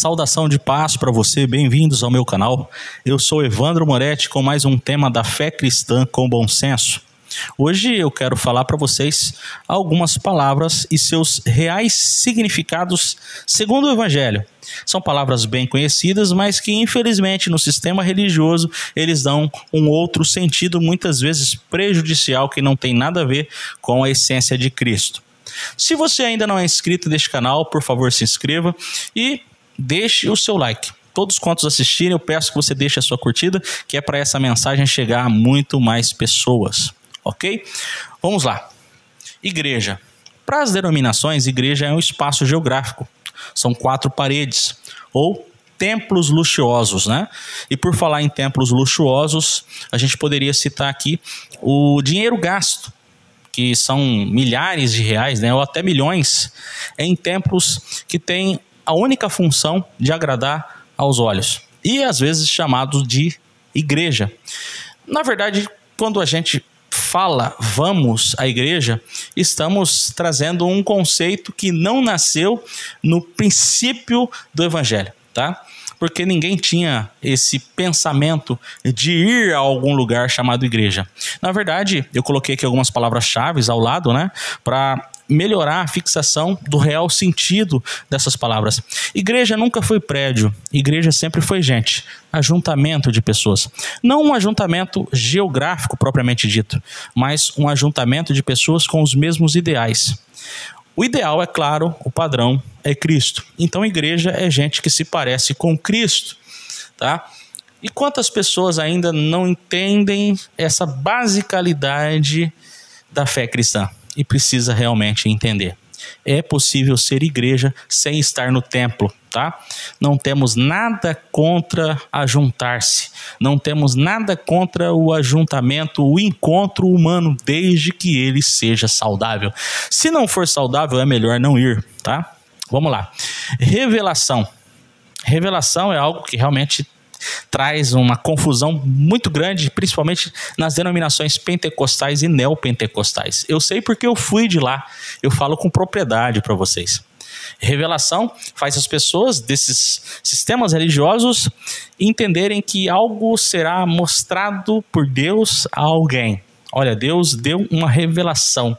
Saudação de paz para você, bem-vindos ao meu canal. Eu sou Evandro Moretti com mais um tema da fé cristã com bom senso. Hoje eu quero falar para vocês algumas palavras e seus reais significados segundo o Evangelho. São palavras bem conhecidas, mas que infelizmente no sistema religioso eles dão um outro sentido, muitas vezes prejudicial, que não tem nada a ver com a essência de Cristo. Se você ainda não é inscrito neste canal, por favor se inscreva e deixe o seu like. Todos quantos assistirem, eu peço que você deixe a sua curtida, que é para essa mensagem chegar a muito mais pessoas. Ok? Vamos lá. Igreja. Para as denominações, igreja é um espaço geográfico. São 4 paredes, ou templos luxuosos, né? E por falar em templos luxuosos, a gente poderia citar aqui o dinheiro gasto, que são milhares de reais, né? Ou até milhões, em templos que têm a única função de agradar aos olhos. E às vezes chamados de igreja. Na verdade, quando a gente fala vamos à igreja, estamos trazendo um conceito que não nasceu no princípio do Evangelho, tá? Porque ninguém tinha esse pensamento de ir a algum lugar chamado igreja. Na verdade, eu coloquei aqui algumas palavras-chave ao lado, né? Para melhorar a fixação do real sentido dessas palavras. Igreja nunca foi prédio, igreja sempre foi gente, ajuntamento de pessoas. Não um ajuntamento geográfico propriamente dito, mas um ajuntamento de pessoas com os mesmos ideais. O ideal, é claro, o padrão é Cristo. Então igreja é gente que se parece com Cristo, tá? E quantas pessoas ainda não entendem essa basicalidade da fé cristã? E precisa realmente entender. É possível ser igreja sem estar no templo, tá? Não temos nada contra ajuntar-se. Não temos nada contra o ajuntamento, o encontro humano, desde que ele seja saudável. Se não for saudável, é melhor não ir, tá? Vamos lá. Revelação. Revelação é algo que realmente traz uma confusão muito grande, principalmente nas denominações pentecostais e neopentecostais. Eu sei porque eu fui de lá, eu falo com propriedade para vocês. Revelação faz as pessoas desses sistemas religiosos entenderem que algo será mostrado por Deus a alguém. Olha, Deus deu uma revelação.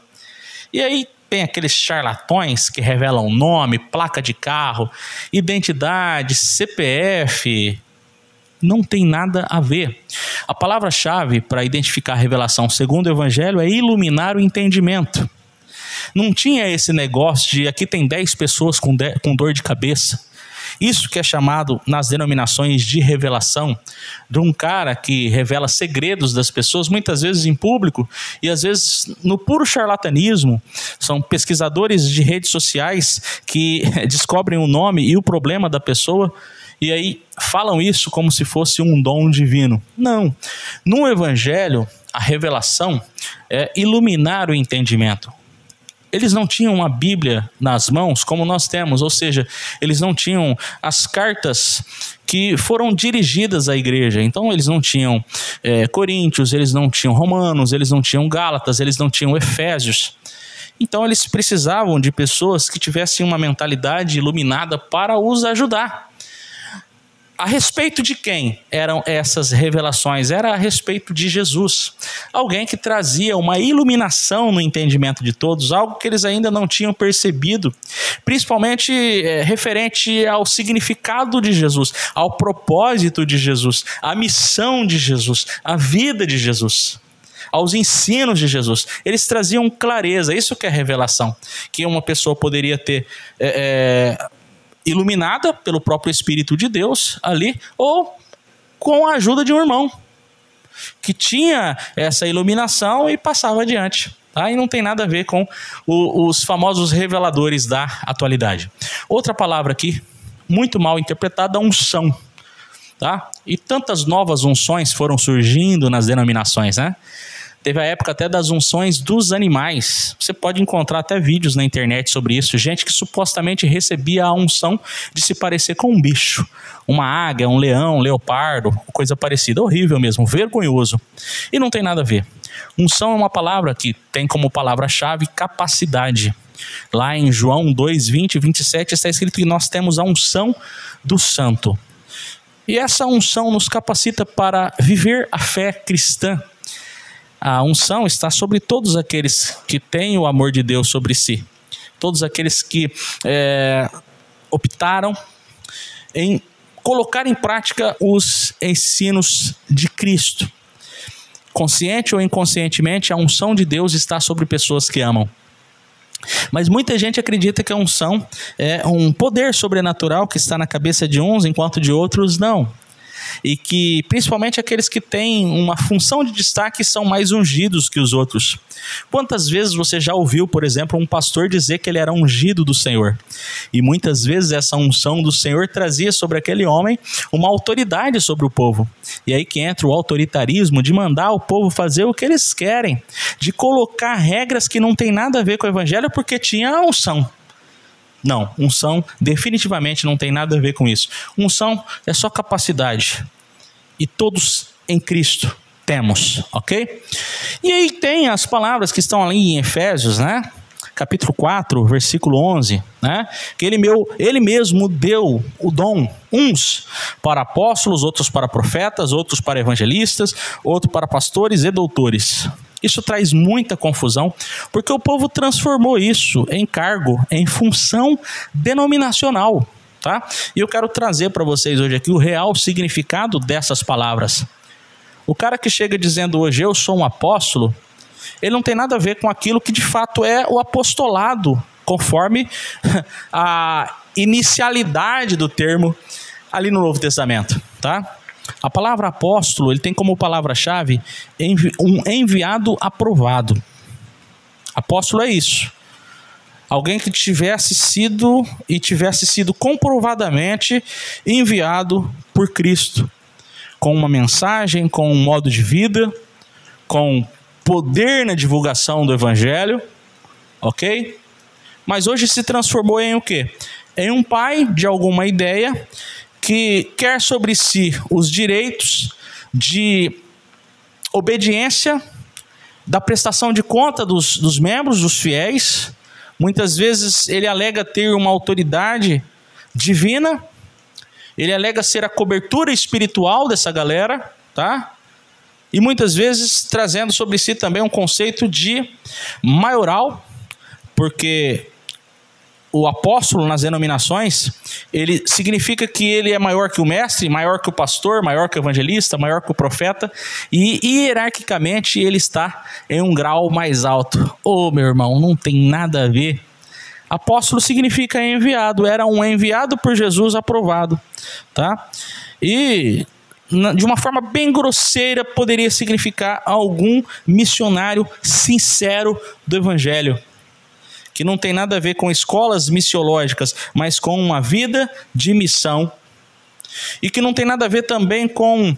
E aí tem aqueles charlatões que revelam nome, placa de carro, identidade, CPF. Não tem nada a ver. A palavra-chave para identificar a revelação segundo o Evangelho é iluminar o entendimento. Não tinha esse negócio de aqui tem 10 pessoas com dor de cabeça. Isso que é chamado nas denominações de revelação, de um cara que revela segredos das pessoas, muitas vezes em público, e às vezes no puro charlatanismo. São pesquisadores de redes sociais que descobrem o nome e o problema da pessoa, e aí falam isso como se fosse um dom divino. Não. No Evangelho, a revelação é iluminar o entendimento. Eles não tinham a Bíblia nas mãos como nós temos, ou seja, eles não tinham as cartas que foram dirigidas à igreja. Então eles não tinham Coríntios, eles não tinham Romanos, eles não tinham Gálatas, eles não tinham Efésios. Então eles precisavam de pessoas que tivessem uma mentalidade iluminada para os ajudar. A respeito de quem eram essas revelações? Era a respeito de Jesus. Alguém que trazia uma iluminação no entendimento de todos, algo que eles ainda não tinham percebido, principalmente referente ao significado de Jesus, ao propósito de Jesus, à missão de Jesus, à vida de Jesus, aos ensinos de Jesus. Eles traziam clareza. Isso que é revelação, que uma pessoa poderia ter iluminada pelo próprio Espírito de Deus ali, ou com a ajuda de um irmão que tinha essa iluminação e passava adiante, tá? E não tem nada a ver com os famosos reveladores da atualidade. Outra palavra aqui, muito mal interpretada, unção, tá? E tantas novas unções foram surgindo nas denominações, né? Teve a época até das unções dos animais. Você pode encontrar até vídeos na internet sobre isso. Gente que supostamente recebia a unção de se parecer com um bicho. Uma águia, um leão, um leopardo, coisa parecida. Horrível mesmo, vergonhoso. E não tem nada a ver. Unção é uma palavra que tem como palavra-chave capacidade. Lá em João 2, 20 e 27 está escrito que nós temos a unção do Santo. E essa unção nos capacita para viver a fé cristã. A unção está sobre todos aqueles que têm o amor de Deus sobre si. Todos aqueles que optaram em colocar em prática os ensinos de Cristo. Consciente ou inconscientemente, a unção de Deus está sobre pessoas que amam. Mas muita gente acredita que a unção é um poder sobrenatural que está na cabeça de uns, enquanto de outros não. E que principalmente aqueles que têm uma função de destaque são mais ungidos que os outros. Quantas vezes você já ouviu, por exemplo, um pastor dizer que ele era ungido do Senhor? E muitas vezes essa unção do Senhor trazia sobre aquele homem uma autoridade sobre o povo. E aí que entra o autoritarismo de mandar o povo fazer o que eles querem, de colocar regras que não tem nada a ver com o evangelho porque tinha a unção. Não, unção definitivamente não tem nada a ver com isso. Unção é só capacidade. E todos em Cristo temos, ok? E aí tem as palavras que estão ali em Efésios, né? Capítulo 4, versículo 11, né? Que ele mesmo deu o dom, uns para apóstolos, outros para profetas, outros para evangelistas, outros para pastores e doutores. Isso traz muita confusão, porque o povo transformou isso em cargo, em função denominacional, tá? E eu quero trazer para vocês hoje aqui o real significado dessas palavras. O cara que chega dizendo hoje, eu sou um apóstolo, ele não tem nada a ver com aquilo que de fato é o apostolado, conforme a inicialidade do termo ali no Novo Testamento, tá? A palavra apóstolo, ele tem como palavra-chave um enviado aprovado. Apóstolo é isso. Alguém que tivesse sido comprovadamente enviado por Cristo, com uma mensagem, com um modo de vida, com poder na divulgação do evangelho, ok? Mas hoje se transformou em o quê? Em um pai de alguma ideia que quer sobre si os direitos de obediência, da prestação de conta dos membros, dos fiéis. Muitas vezes ele alega ter uma autoridade divina, ele alega ser a cobertura espiritual dessa galera, tá? E muitas vezes trazendo sobre si também um conceito de maioral, porque o apóstolo nas denominações, ele significa que ele é maior que o mestre, maior que o pastor, maior que o evangelista, maior que o profeta, e hierarquicamente ele está em um grau mais alto. Ô, meu irmão, não tem nada a ver. Apóstolo significa enviado, era um enviado por Jesus aprovado, tá? E de uma forma bem grosseira poderia significar algum missionário sincero do evangelho, que não tem nada a ver com escolas missiológicas, mas com uma vida de missão, e que não tem nada a ver também com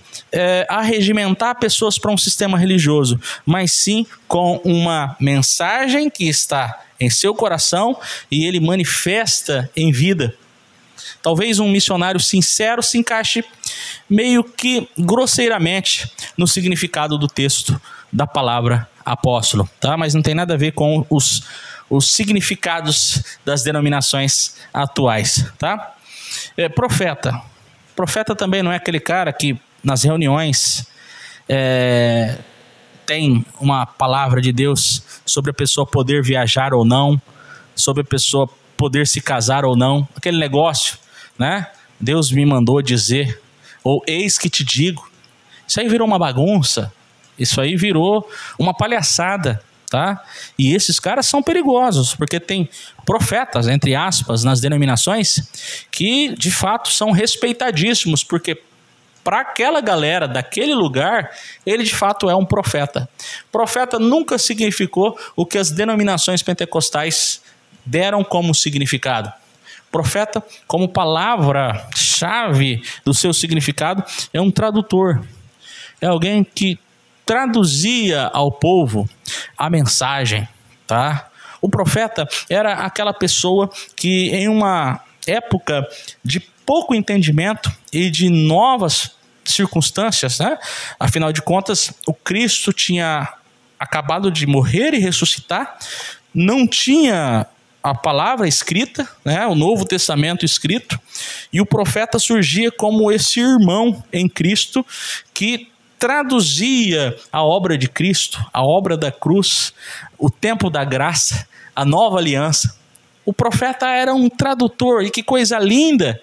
arregimentar pessoas para um sistema religioso, mas sim com uma mensagem que está em seu coração e ele manifesta em vida. Talvez um missionário sincero se encaixe meio que grosseiramente no significado do texto da palavra apóstolo, tá? Mas não tem nada a ver com os significados das denominações atuais, tá? Profeta. Profeta também não é aquele cara que nas reuniões tem uma palavra de Deus sobre a pessoa poder viajar ou não, sobre a pessoa poder se casar ou não, aquele negócio, né? Deus me mandou dizer, ou eis que te digo. Isso aí virou uma bagunça, isso aí virou uma palhaçada, tá? E esses caras são perigosos, porque tem profetas, entre aspas, nas denominações, que de fato são respeitadíssimos, porque para aquela galera daquele lugar, ele de fato é um profeta. Profeta nunca significou o que as denominações pentecostais deram como significado. Profeta, como palavra-chave do seu significado, é um tradutor. É alguém que traduzia ao povo a mensagem, tá? O profeta era aquela pessoa que em uma época de pouco entendimento e de novas circunstâncias, né? Afinal de contas, o Cristo tinha acabado de morrer e ressuscitar, não tinha a palavra escrita, né, o Novo Testamento escrito, e o profeta surgia como esse irmão em Cristo que traduzia a obra de Cristo, a obra da cruz, o tempo da graça, a nova aliança. O profeta era um tradutor, e que coisa linda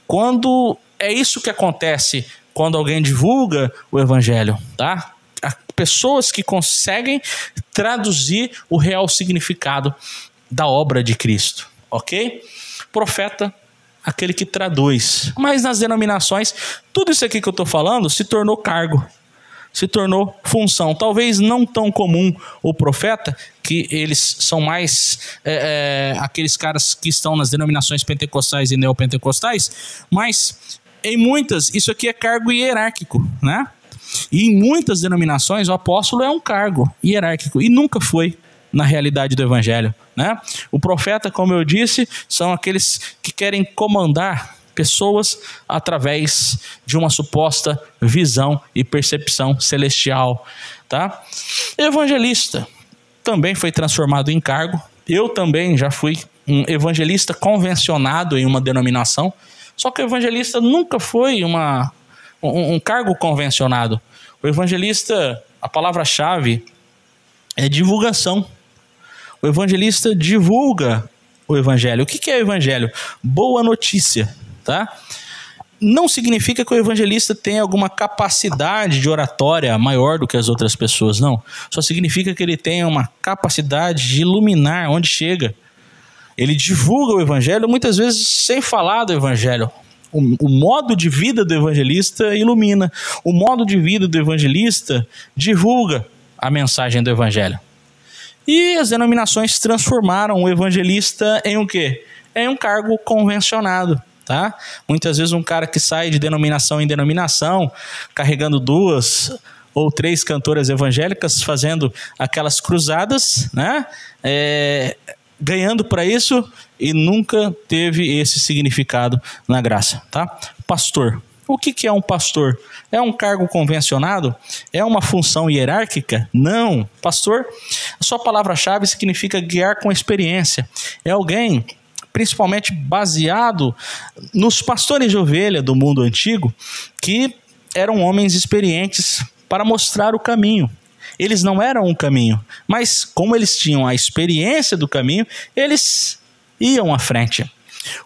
quando é isso que acontece quando alguém divulga o evangelho, tá? Há pessoas que conseguem traduzir o real significado da obra de Cristo, ok? Profeta, aquele que traduz. Mas nas denominações, tudo isso aqui que eu estou falando se tornou cargo, se tornou função. Talvez não tão comum o profeta, que eles são mais aqueles caras que estão nas denominações pentecostais e neopentecostais, mas em muitas, isso aqui é cargo hierárquico, né? E em muitas denominações, o apóstolo é um cargo hierárquico, e nunca foi na realidade do evangelho, né? O profeta, como eu disse, são aqueles que querem comandar pessoas através de uma suposta visão e percepção celestial, tá? Evangelista também foi transformado em cargo. Eu também já fui um evangelista convencionado em uma denominação, só que o evangelista nunca foi um cargo convencionado. O evangelista, a palavra-chave é divulgação. O evangelista divulga o evangelho. O que é o evangelho? Boa notícia, tá? Não significa que o evangelista tenha alguma capacidade de oratória maior do que as outras pessoas, não. Só significa que ele tenha uma capacidade de iluminar onde chega. Ele divulga o evangelho, muitas vezes sem falar do evangelho. O modo de vida do evangelista ilumina. O modo de vida do evangelista divulga a mensagem do evangelho. E as denominações transformaram o evangelista em o quê? Em um cargo convencionado, tá? Muitas vezes um cara que sai de denominação em denominação, carregando 2 ou 3 cantoras evangélicas, fazendo aquelas cruzadas, né? Ganhando para isso, e nunca teve esse significado na graça, tá? Pastor. O que é um pastor? É um cargo convencionado? É uma função hierárquica? Não. Pastor, a sua palavra-chave significa guiar com experiência. É alguém, principalmente baseado nos pastores de ovelha do mundo antigo, que eram homens experientes para mostrar o caminho. Eles não eram um caminho, mas como eles tinham a experiência do caminho, eles iam à frente.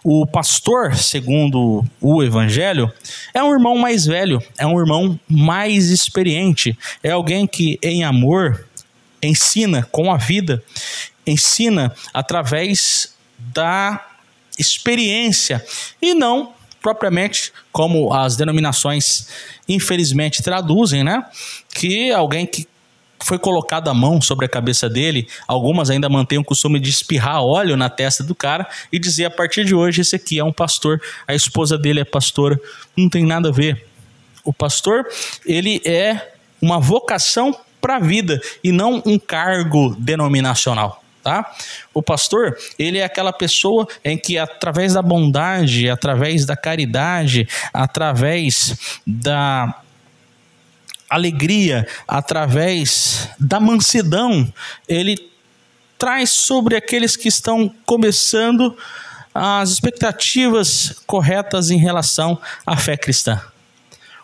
O pastor, segundo o evangelho, é um irmão mais velho, é um irmão mais experiente, é alguém que em amor ensina com a vida, ensina através da experiência e não propriamente como as denominações infelizmente traduzem, né? Que alguém que foi colocado a mão sobre a cabeça dele, algumas ainda mantêm o costume de espirrar óleo na testa do cara e dizer: a partir de hoje esse aqui é um pastor, a esposa dele é pastora. Não tem nada a ver. O pastor, ele é uma vocação para a vida e não um cargo denominacional, tá? O pastor, ele é aquela pessoa em que através da bondade, através da caridade, através da alegria, através da mansidão, ele traz sobre aqueles que estão começando as expectativas corretas em relação à fé cristã.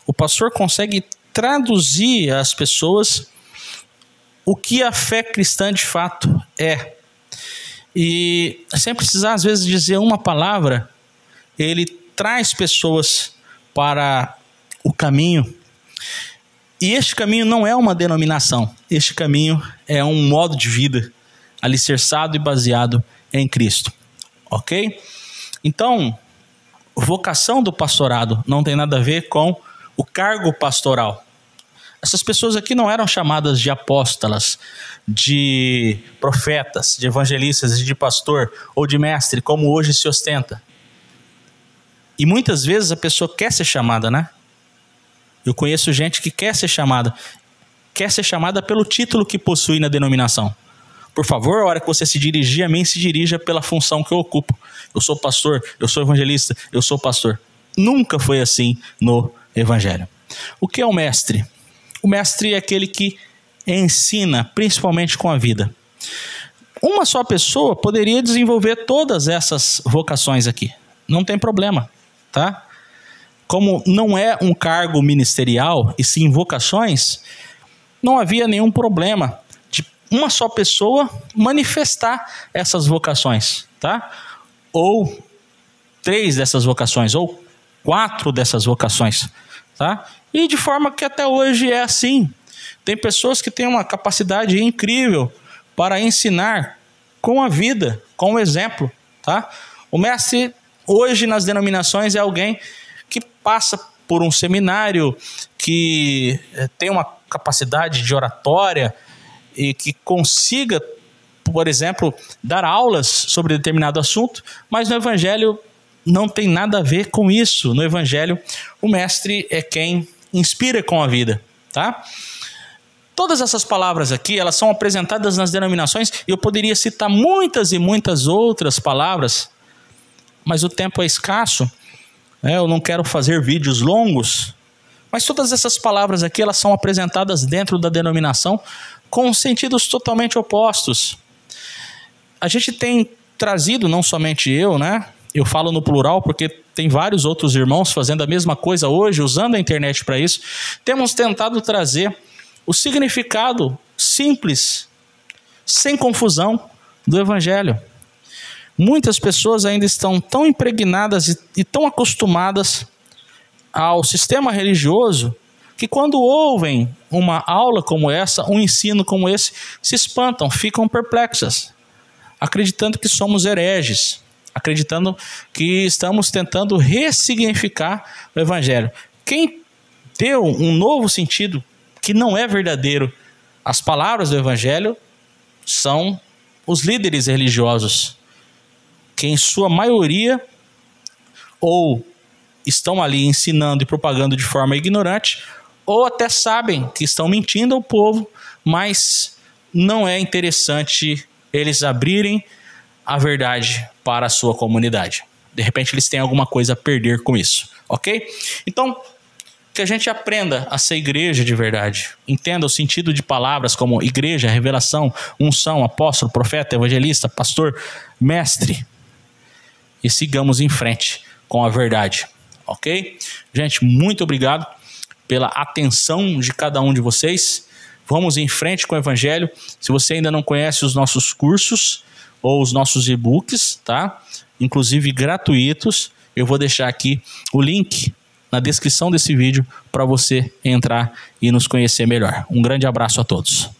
O pastor consegue traduzir às pessoas o que a fé cristã de fato é. E sem precisar às vezes dizer uma palavra, ele traz pessoas para o caminho. E este caminho não é uma denominação, este caminho é um modo de vida alicerçado e baseado em Cristo, ok? Então, vocação do pastorado não tem nada a ver com o cargo pastoral. Essas pessoas aqui não eram chamadas de apóstolas, de profetas, de evangelistas, de pastor ou de mestre, como hoje se ostenta. E muitas vezes a pessoa quer ser chamada, né? Eu conheço gente que quer ser chamada pelo título que possui na denominação. Por favor, a hora que você se dirigir a mim, se dirija pela função que eu ocupo. Eu sou pastor, eu sou evangelista, eu sou pastor. Nunca foi assim no evangelho. O que é o mestre? O mestre é aquele que ensina, principalmente com a vida. Uma só pessoa poderia desenvolver todas essas vocações aqui. Não tem problema, tá? Como não é um cargo ministerial, e sim vocações, não havia nenhum problema de uma só pessoa manifestar essas vocações, tá? Ou 3 dessas vocações, ou 4 dessas vocações, tá? E de forma que até hoje é assim. Tem pessoas que têm uma capacidade incrível para ensinar com a vida, com o exemplo, tá? O mestre hoje nas denominações é alguém que passa por um seminário, que tem uma capacidade de oratória e que consiga, por exemplo, dar aulas sobre determinado assunto, mas no Evangelho não tem nada a ver com isso. No Evangelho, o mestre é quem inspira com a vida, tá? Todas essas palavras aqui, elas são apresentadas nas denominações, e eu poderia citar muitas e muitas outras palavras, mas o tempo é escasso, né? Eu não quero fazer vídeos longos, mas todas essas palavras aqui, elas são apresentadas dentro da denominação com sentidos totalmente opostos. A gente tem trazido, não somente eu, né? Eu falo no plural porque tem vários outros irmãos fazendo a mesma coisa hoje, usando a internet para isso. Temos tentado trazer o significado simples, sem confusão, do Evangelho. Muitas pessoas ainda estão tão impregnadas e tão acostumadas ao sistema religioso que quando ouvem uma aula como essa, um ensino como esse, se espantam, ficam perplexas, acreditando que somos hereges, acreditando que estamos tentando ressignificar o Evangelho. Quem deu um novo sentido que não é verdadeiro às palavras do Evangelho são os líderes religiosos, que em sua maioria ou estão ali ensinando e propagando de forma ignorante, ou até sabem que estão mentindo ao povo, mas não é interessante eles abrirem a verdade para a sua comunidade. De repente eles têm alguma coisa a perder com isso, ok? Então, que a gente aprenda a ser igreja de verdade. Entenda o sentido de palavras como igreja, revelação, unção, apóstolo, profeta, evangelista, pastor, mestre. E sigamos em frente com a verdade, ok? Gente, muito obrigado pela atenção de cada um de vocês. Vamos em frente com o Evangelho. Se você ainda não conhece os nossos cursos ou os nossos e-books, tá? Inclusive gratuitos, eu vou deixar aqui o link na descrição desse vídeo para você entrar e nos conhecer melhor. Um grande abraço a todos.